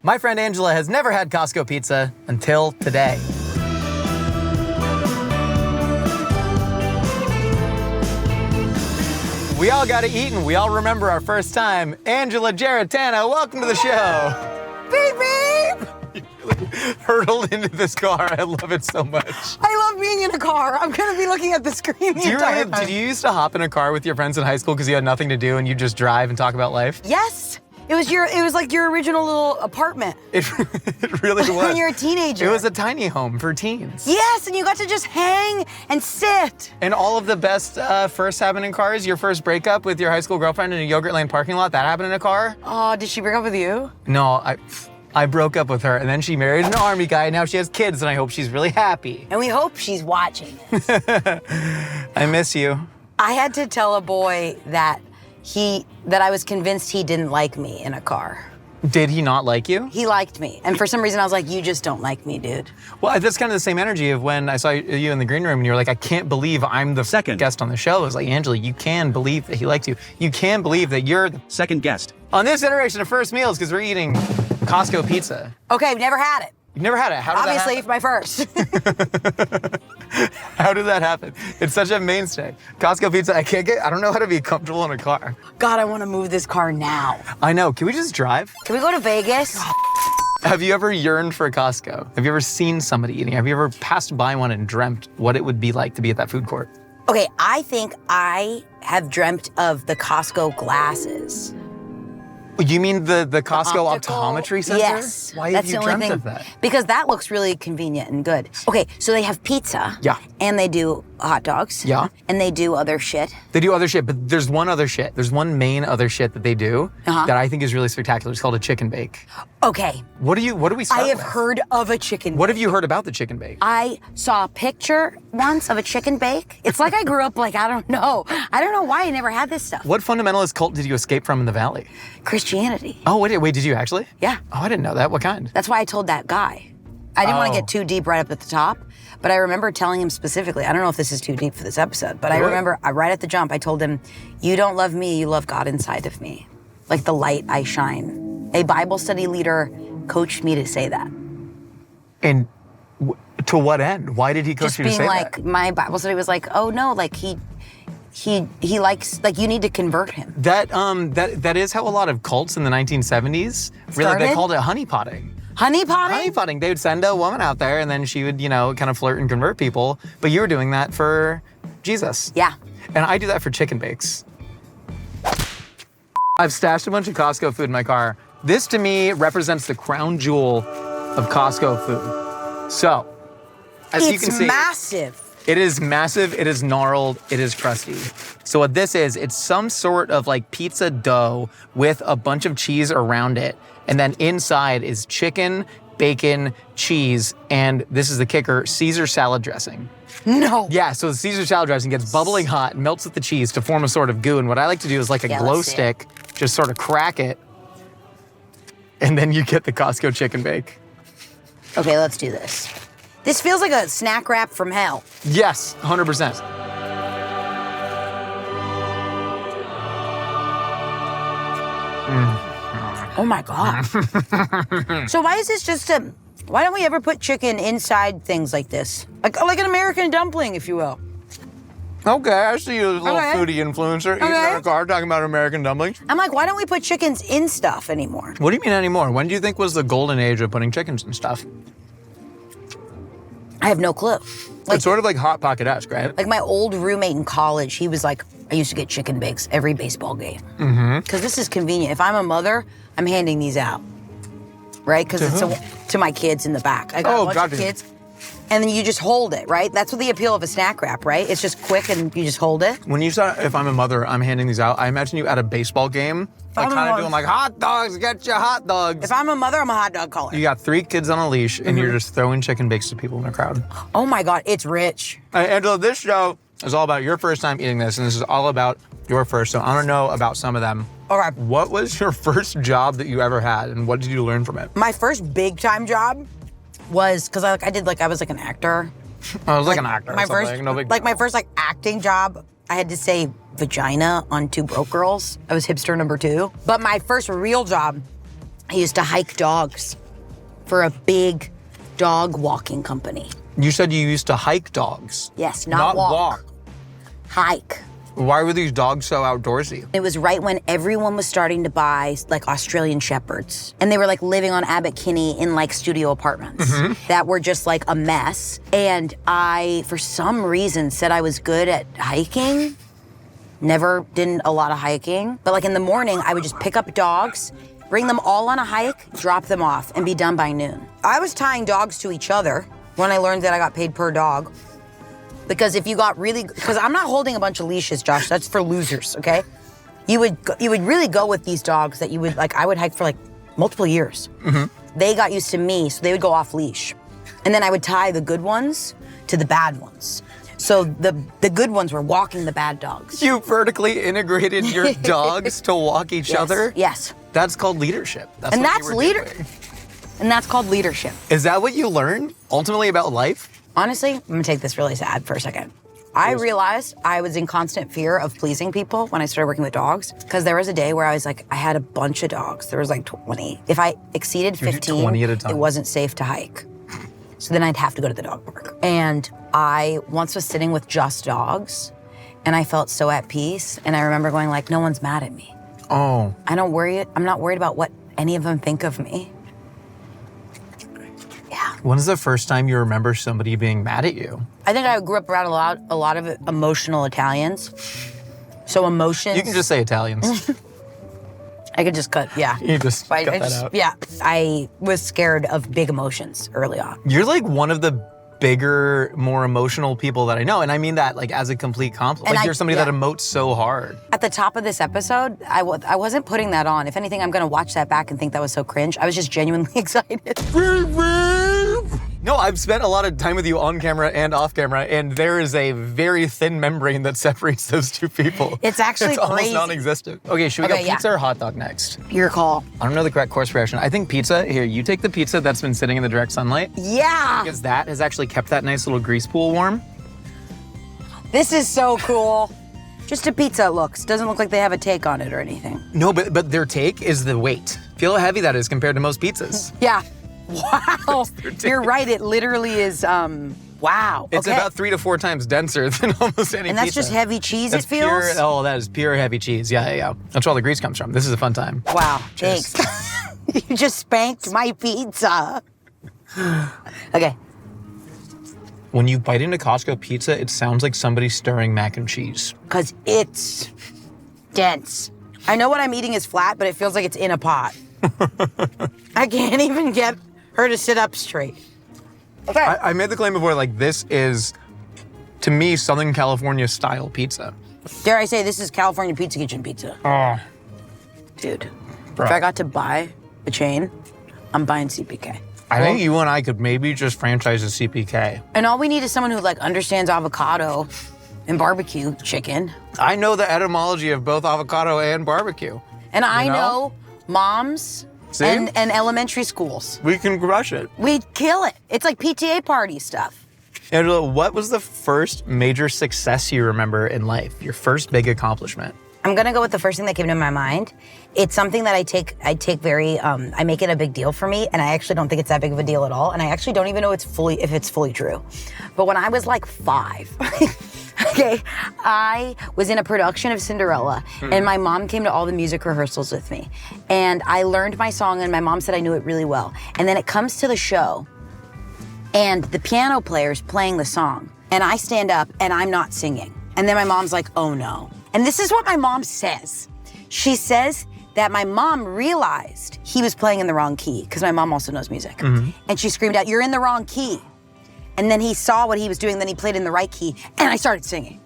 My friend Angela has never had Costco pizza until today. We all gotta eat and we all remember our first time. Angela Giarratana, welcome to the show. Beep, beep. You really hurtled into this car. I love it so much. I love being in a car. I'm gonna be looking at the screen the entire time. Did you used to hop in a car with your friends in high school because you had nothing to do and you just drive and talk about life? Yes. It was like your original little apartment. It really was. When you're a teenager. It was a tiny home for teens. Yes, and you got to just hang and sit. And all of the best first happened in cars. Your first breakup with your high school girlfriend in a Yogurtland parking lot, that happened in a car? Oh, did she break up with you? No, I broke up with her, and then she married an army guy, and now she has kids, and I hope she's really happy. And we hope she's watching this. I miss you. I had to tell a boy that I was convinced he didn't like me in a car. Did he not like you? He liked me. And for some reason, I was like, you just don't like me, dude. Well, that's kind of the same energy of when I saw you in the green room and you were like, I can't believe I'm the second guest on the show. It was like, Angela, you can believe that he liked you. You can believe that you're the second guest on this iteration of First Meals because we're eating Costco pizza. Okay, I've never had it. You've never had it. How did Obviously, that happen? it's my first. How did that happen? It's such a mainstay. Costco pizza, I don't know how to be comfortable in a car. God, I want to move this car now. I know. Can we just drive? Can we go to Vegas? Have you ever yearned for a Costco? Have you ever seen somebody eating? Have you ever passed by one and dreamt what it would be like to be at that food court? Okay, I think I have dreamt of the Costco glasses. You mean the Costco Optical? optometry sensor? Yes. Why That's have you the only dreamt thing. of that? Because that looks really convenient and good. Okay, so they have pizza. Yeah. And they do hot dogs. Yeah. And they do other shit. They do other shit, but there's one other shit. There's one main other shit that they do that I think is really spectacular. It's called a chicken bake. Okay. What do we start I have with? heard of a chicken What bake. have you heard about the chicken bake? I saw a picture once of a chicken bake. It's like I grew up like, I don't know. I don't know why I never had this stuff. What fundamentalist cult did you escape from in the Valley? Christianity. Oh, wait, did you actually? Yeah. Oh, I didn't know that. What kind? That's why I told that guy. I didn't want to get too deep right up at the top, but I remember telling him specifically, I don't know if this is too deep for this episode, but I remember right at the jump, I told him, you don't love me, you love God inside of me. Like the light I shine. A Bible study leader coached me to say that. And to what end? Why did he coach Just you to being say like, that? my Bible study was like, oh no, like he likes, like you need to convert him. That is how a lot of cults in the 1970s, really, they Started? called it honeypotting. Honeypotting? Honeypotting. They would send a woman out there and then she would, kind of flirt and convert people. But you were doing that for Jesus. Yeah. And I do that for chicken bakes. I've stashed a bunch of Costco food in my car. This to me represents the crown jewel of Costco food. So, as you can see, It's massive. it is massive, it is gnarled, it is crusty. So what this is, it's some sort of like pizza dough with a bunch of cheese around it. And then inside is chicken, bacon, cheese, and this is the kicker, Caesar salad dressing. No. Yeah, so the Caesar salad dressing gets bubbling hot, melts with the cheese to form a sort of goo. And what I like to do is like a Yeah, glow let's see it. stick, just sort of crack it, and then you get the Costco chicken bake. Okay, let's do this. This feels like a snack wrap from hell. Yes, 100%. Oh my God. So why is this just why don't we ever put chicken inside things like this? Like an American dumpling, if you will. Okay, I see you, little Okay. foodie influencer, eating in a car talking about American dumplings. I'm like, why don't we put chickens in stuff anymore? What do you mean anymore? When do you think was the golden age of putting chickens and stuff? I have no clue. It's sort of like Hot Pocket-esque, right? Like my old roommate in college, he was like, I used to get chicken bakes every baseball game. Because this is convenient. If I'm a mother, I'm handing these out. Right? Because it's to my kids in the back. I got a bunch of kids. And then you just hold it, right? That's what the appeal of a snack wrap, right? It's just quick and you just hold it. When you said, if I'm a mother, I'm handing these out, I imagine you at a baseball game, like kind of doing like, hot dogs, get your hot dogs. If I'm a mother, I'm a hot dog caller. You got 3 kids on a leash and you're just throwing chicken bakes to people in the crowd. Oh my God, it's rich. Angela, this show is all about your first time eating this, and this is all about your first, so I want to know about some of them. All right. What was your first job that you ever had, and what did you learn from it? My first big time job was, because I was like an actor. I was like an actor or My something, first, no big like my deal. first like acting job, I had to say vagina on Two Broke Girls. I was hipster number 2. But my first real job I used to hike dogs for a big dog walking company. You said you used to hike dogs. Yes, not walk. Hike. Why were these dogs so outdoorsy? It was right when everyone was starting to buy like Australian Shepherds. And they were like living on Abbot Kinney in like studio apartments that were just like a mess. And I, for some reason, said I was good at hiking. Never did a lot of hiking. But like in the morning, I would just pick up dogs, bring them all on a hike, drop them off, and be done by noon. I was tying dogs to each other when I learned that I got paid per dog. Because if you got because I'm not holding a bunch of leashes, Josh, that's for losers, okay? You would really go with these dogs that you would, like, I would hike for like multiple years. They got used to me, so they would go off leash. And then I would tie the good ones to the bad ones. So the good ones were walking the bad dogs. You vertically integrated your dogs to walk each other? Yes. That's called leadership. And that's called leadership. Is that what you learned ultimately about life? Honestly, I'm gonna take this really sad for a second. I realized I was in constant fear of pleasing people when I started working with dogs, because there was a day where I was like, I had a bunch of dogs. There was like 20. If I exceeded 15, 20 at a time. It wasn't safe to hike. So then I'd have to go to the dog park. And I once was sitting with just dogs, and I felt so at peace. And I remember going like, no one's mad at me. Oh. I'm not worried about what any of them think of me. Yeah. When's the first time you remember somebody being mad at you? I think I grew up around a lot of emotional Italians. So emotions. You can just say Italians. I could just cut, yeah. You just cut that out. Yeah, I was scared of big emotions early on. You're like one of the bigger, more emotional people that I know. And I mean that like as a complete compliment. Like you're somebody that emotes so hard. At the top of this episode, I wasn't putting that on. If anything, I'm gonna watch that back and think that was so cringe. I was just genuinely excited. No, I've spent a lot of time with you on camera and off camera, and there is a very thin membrane that separates those two people. It's actually it's almost crazy. non-existent. Okay, should we go pizza or hot dog next? Your call. I don't know the correct course reaction. I think pizza. Here, you take the pizza that's been sitting in the direct sunlight. Yeah. Because that has actually kept that nice little grease pool warm. This is so cool. Just a pizza it looks. Doesn't look like they have a take on it or anything. No, but their take is the weight. Feel how heavy that is compared to most pizzas. Yeah. Wow. You're right. It literally is, wow. It's about 3 to 4 times denser than almost any pizza. And that's just heavy cheese, that's it feels? That is pure heavy cheese. Yeah. That's where all the grease comes from. This is a fun time. Wow. Cheers. Thanks. You just spanked my pizza. Okay. When you bite into Costco pizza, it sounds like somebody stirring mac and cheese. Because it's dense. I know what I'm eating is flat, but it feels like it's in a pot. I can't even get her to sit up straight. Okay. I made the claim before, like, this is, to me, Southern California style pizza. Dare I say, this is California Pizza Kitchen pizza. Oh. Dude, Bro. If I got to buy a chain, I'm buying CPK. I think you and I could maybe just franchise a CPK. And all we need is someone who, like, understands avocado and barbecue chicken. I know the etymology of both avocado and barbecue. And I know moms and elementary schools. We can crush it. We kill it. It's like PTA party stuff. Angela, what was the first major success you remember in life? Your first big accomplishment? I'm gonna go with the first thing that came to my mind. It's something that I take very, I make it a big deal for me, and I actually don't think it's that big of a deal at all, and I actually don't even know if it's fully true. But when I was like 5, okay, I was in a production of Cinderella, and my mom came to all the music rehearsals with me. And I learned my song, and my mom said I knew it really well. And then it comes to the show, and the piano player's playing the song, and I stand up, and I'm not singing. And then my mom's like, oh no. And this is what my mom says. She says that my mom realized he was playing in the wrong key, because my mom also knows music. And she screamed out, you're in the wrong key. And then he saw what he was doing, then he played in the right key, and I started singing.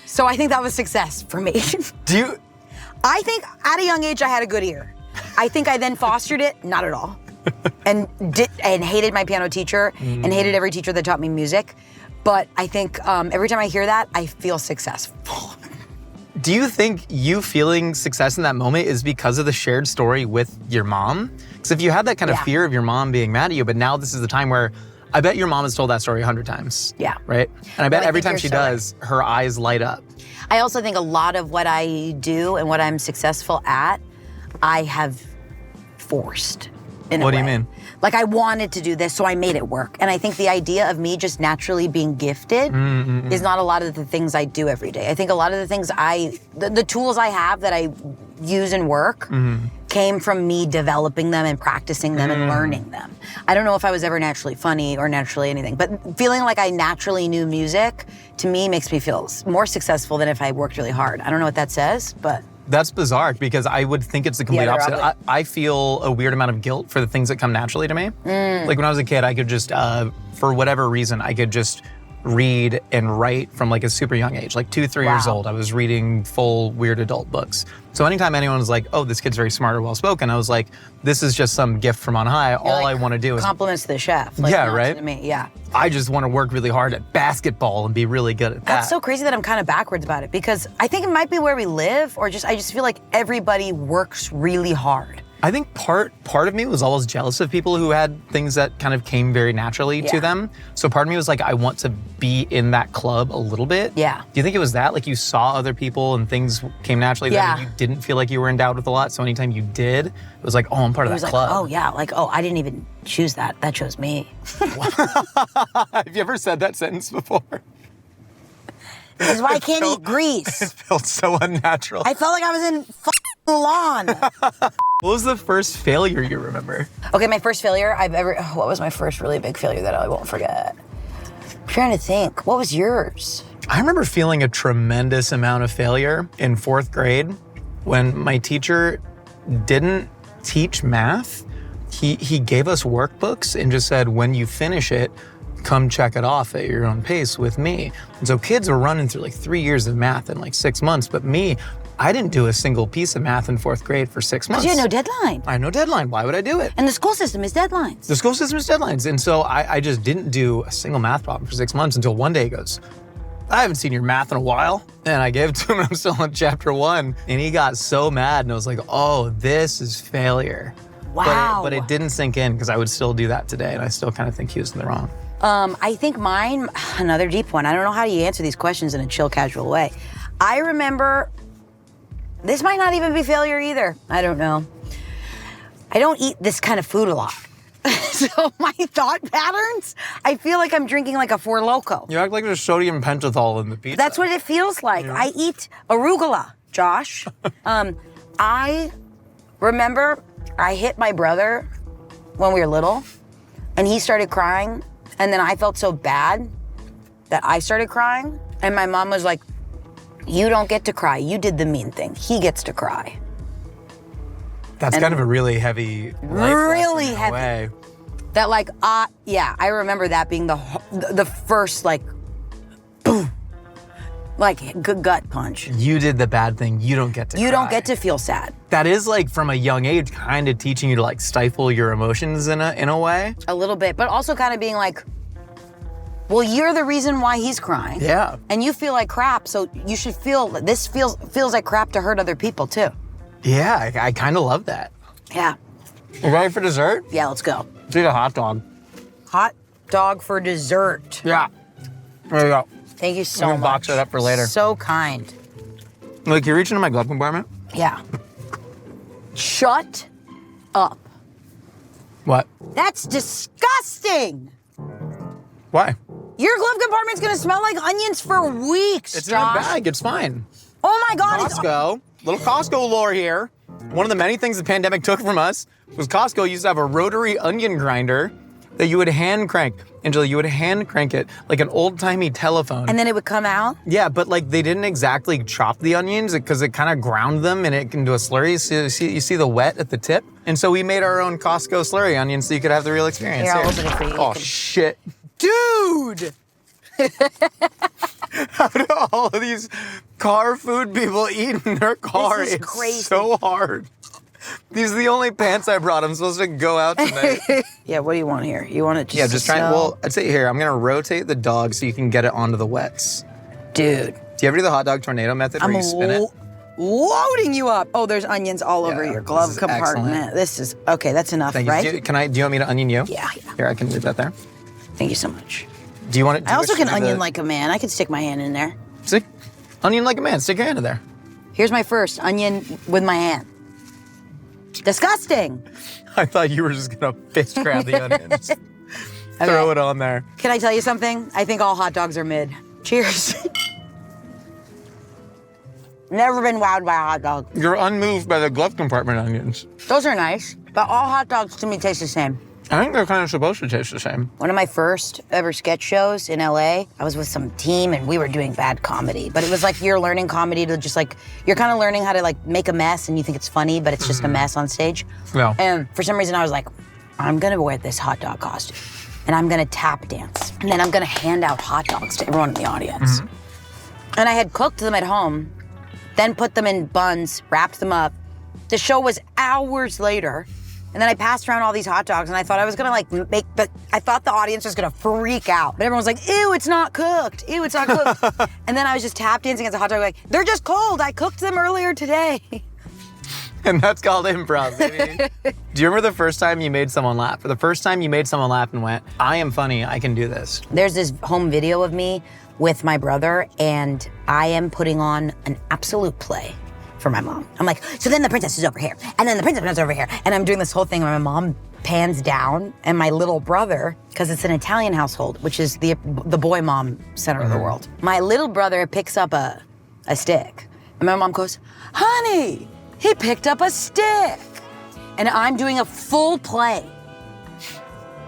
So I think that was success for me. I think at a young age I had a good ear. I think I then fostered it, not at all. and hated my piano teacher and hated every teacher that taught me music. But I think every time I hear that, I feel successful. Do you think you feeling success in that moment is because of the shared story with your mom? Because if you had that kind of fear of your mom being mad at you, but now this is the time where I bet your mom has told that story 100 times. Yeah. Right? And I bet every time she does, her eyes light up. I also think a lot of what I do and what I'm successful at, I have forced. In What a do you way. mean? Like I wanted to do this, so I made it work. And I think the idea of me just naturally being gifted is not a lot of the things I do every day. I think a lot of the things the tools I have that I use in work came from me developing them and practicing them and learning them. I don't know if I was ever naturally funny or naturally anything, but feeling like I naturally knew music, to me, makes me feel more successful than if I worked really hard. I don't know what that says, but... That's bizarre because I would think it's the complete they're opposite. ugly. I feel a weird amount of guilt for the things that come naturally to me. Like when I was a kid, I could just, for whatever reason, I could just read and write from like a super young age. Like 2, 3 years old, I was reading full weird adult books. So anytime anyone was like, oh, this kid's very smart or well-spoken, I was like, this is just some gift from on high. All I want to do is... Compliments to the chef. Like, Yeah, not right? To me, yeah. I just want to work really hard at basketball and be really good at that. That's so crazy that I'm kind of backwards about it because I think it might be where we live or I just feel like everybody works really hard. I think part of me was always jealous of people who had things that kind of came very naturally to them. So part of me was like, I want to be in that club a little bit. Yeah. Do you think it was that? Like you saw other people and things came naturally to them and you didn't feel like you were endowed with a lot. So anytime you did, it was like, oh, I'm part of that club. Oh yeah, like, oh, I didn't even choose that. That chose me. Have you ever said that sentence before? This is why I can't eat grease. It felt so unnatural. I felt like I was in Mulan. What was the first failure you remember? Okay, my first failure what was my first really big failure that I won't forget? I'm trying to think. What was yours? I remember feeling a tremendous amount of failure in 4th grade when my teacher didn't teach math. He gave us workbooks and just said, when you finish it, come check it off at your own pace with me. And so kids were running through like 3 years of math in like 6 months, but me, I didn't do a single piece of math in 4th grade for 6 months. Because you had no deadline. I had no deadline. Why would I do it? And the school system is deadlines. The school system is deadlines. And so I just didn't do a single math problem for 6 months until one day he goes, I haven't seen your math in a while. And I gave it to him and I'm still on chapter 1. And he got so mad and I was like, oh, this is failure. Wow. But it didn't sink in because I would still do that today. And I still kind of think he was in the wrong. I think mine, another deep one. I don't know how you answer these questions in a chill, casual way. I remember, this might not even be failure either. I don't know. I don't eat this kind of food a lot. So my thought patterns, I feel like I'm drinking like a Four Loko. You act like there's sodium pentothal in the pizza. That's what it feels like. Yeah. I eat arugula, Josh. I remember I hit my brother when we were little, and he started crying, and then I felt so bad that I started crying, and my mom was like, you don't get to cry. You did the mean thing. He gets to cry. That's kind of a really heavy life really lesson in heavy. A way. That like, yeah, I remember that being the first like, boom, like gut punch. You did the bad thing. You don't get to You cry. don't get to feel sad. That is like from a young age kind of teaching you to like stifle your emotions in a way. A little bit, but also kind of being like, well, you're the reason why he's crying. Yeah. And you feel like crap, so you should feel, this feels like crap to hurt other people too. Yeah, I kind of love that. Yeah. You ready for dessert? Yeah, let's go. Let's eat a hot dog. Hot dog for dessert. Yeah. There you go. Thank you so I'm much. gonna box it up for later. So kind. Look, you reach into my glove compartment? Yeah. Shut up. What? That's disgusting. Why? Your glove compartment's gonna smell like onions for weeks, It's Josh. in a bag. It's fine. Oh my God. Costco. Little Costco lore here. One of the many things the pandemic took from us was Costco used to have a rotary onion grinder that you would hand crank. Angela, you would hand crank it like an old-timey telephone. And then it would come out? Yeah, but like they didn't exactly chop the onions because it kind of ground them and it into a slurry. You see the wet at the tip? And so we made our own Costco slurry onions so you could have the real experience. Here, I'll open it for you. Oh, shit. Dude! How do all of these car food people eat in their car? This is it's crazy. so hard. These are the only pants I brought. I'm supposed to go out tonight. Yeah, what do you want here? You want it just Yeah, just to try. smell? Well, I'd say here, I'm going to rotate the dog so you can get it onto the wets. Dude. Do you ever do the hot dog tornado method where you spin it? Loading you up. Oh, there's onions all over Yeah, your glove this is compartment. excellent. This is, okay, that's enough, Thank you. right? Do you want me to onion you? Yeah. Here, I can leave that there. Thank you so much. Do you want it? I also can onion like a man. I can stick my hand in there. Stick, onion like a man. Stick your hand in there. Here's my first onion with my hand. Disgusting. I thought you were just gonna fist grab the onions. Throw it on there. Can I tell you something? I think all hot dogs are mid. Cheers. Never been wowed by a hot dog. You're unmoved by the glove compartment onions. Those are nice, but all hot dogs to me taste the same. I think they're kind of supposed to taste the same. One of my first ever sketch shows in LA, I was with some team and we were doing bad comedy. But it was like you're learning comedy to just like, you're kind of learning how to like make a mess and you think it's funny, but it's just a mess on stage. Yeah. And for some reason I was like, I'm gonna wear this hot dog costume and I'm gonna tap dance. And then I'm gonna hand out hot dogs to everyone in the audience. And I had cooked them at home, then put them in buns, wrapped them up. The show was hours later. And then I passed around all these hot dogs and I thought I was gonna like but I thought the audience was gonna freak out. But everyone was like, ew, it's not cooked. Ew, it's not cooked. And then I was just tap dancing against a hot dog like, they're just cold. I cooked them earlier today. And that's called improv, baby. Do you remember the first time you made someone laugh? Or the first time you made someone laugh and went, I am funny, I can do this? There's this home video of me with my brother and I am putting on an absolute play for my mom. I'm like, so then the princess is over here, and then the princess is over here, and I'm doing this whole thing where my mom pans down, and my little brother, because it's an Italian household, which is the boy mom center of the world. My little brother picks up a stick, and my mom goes, honey, he picked up a stick. And I'm doing a full play.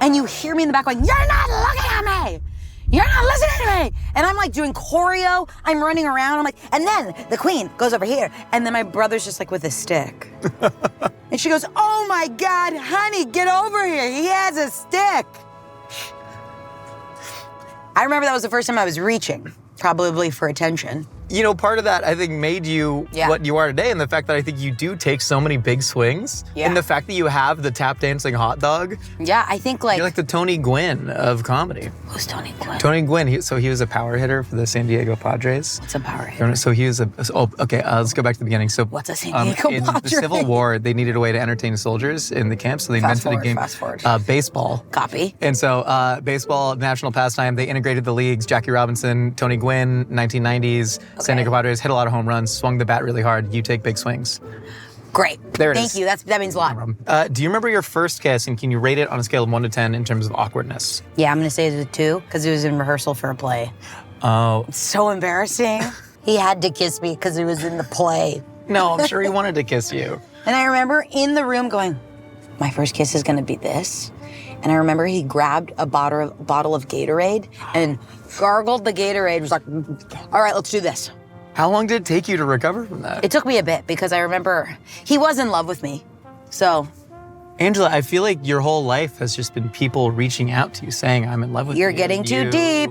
And you hear me in the back going, you're not looking at me. You're not listening to me. And I'm like doing choreo. I'm running around. I'm like, and then the queen goes over here. And then my brother's just like with a stick. And she goes, oh my God, honey, get over here. He has a stick. I remember that was the first time I was reaching, probably for attention. You know, part of that, I think, made you what you are today, and the fact that I think you do take so many big swings, and the fact that you have the tap dancing hot dog. Yeah, I think like... You're like the Tony Gwynn of comedy. Who's Tony Gwynn? Tony Gwynn, he was a power hitter for the San Diego Padres. What's a power hitter? So he was let's go back to the beginning. So what's a San Diego in Padres? the Civil War, they needed a way to entertain soldiers in the camp, so they invented a game, baseball. Copy. And so baseball, national pastime, they integrated the leagues. Jackie Robinson, Tony Gwynn, 1990s, San Diego Padres, hit a lot of home runs, swung the bat really hard. You take big swings. Great. There it is. Thank you. That means a lot. Do you remember your first kiss, and can you rate it on a scale of 1 to 10 in terms of awkwardness? Yeah, I'm going to say it's a 2 because it was in rehearsal for a play. Oh. It's so embarrassing. He had to kiss me because he was in the play. No, I'm sure he wanted to kiss you. And I remember in the room going, my first kiss is going to be this. And I remember he grabbed a bottle of Gatorade and gargled the Gatorade. Was like, all right, let's do this. How long did it take you to recover from that? It took me a bit because I remember he was in love with me. So. Angela, I feel like your whole life has just been people reaching out to you saying, I'm in love with you. You're getting too deep.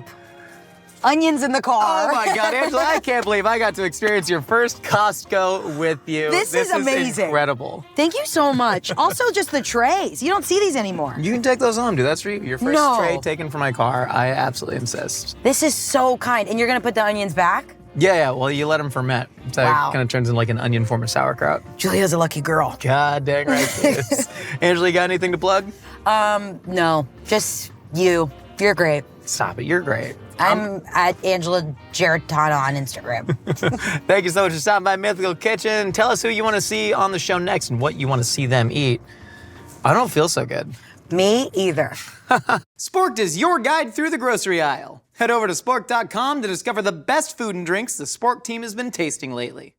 Onions in the car. Oh my God, Angela, I can't believe I got to experience your first Costco with you. This is amazing. Incredible. Thank you so much. Also, just the trays. You don't see these anymore. You can take those home, dude. That's for you. Your first tray taken from my car. I absolutely insist. This is so kind. And you're going to put the onions back? Yeah. Well, you let them ferment. So it kind of turns into like an onion form of sauerkraut. Julia's a lucky girl. God dang right she is. Angela, you got anything to plug? No. Just you. You're great. Stop it. You're great. I'm at Angela Giarratana on Instagram. Thank you so much for stopping by Mythical Kitchen. Tell us who you want to see on the show next and what you want to see them eat. I don't feel so good. Me either. Sporked is your guide through the grocery aisle. Head over to spork.com to discover the best food and drinks the Spork team has been tasting lately.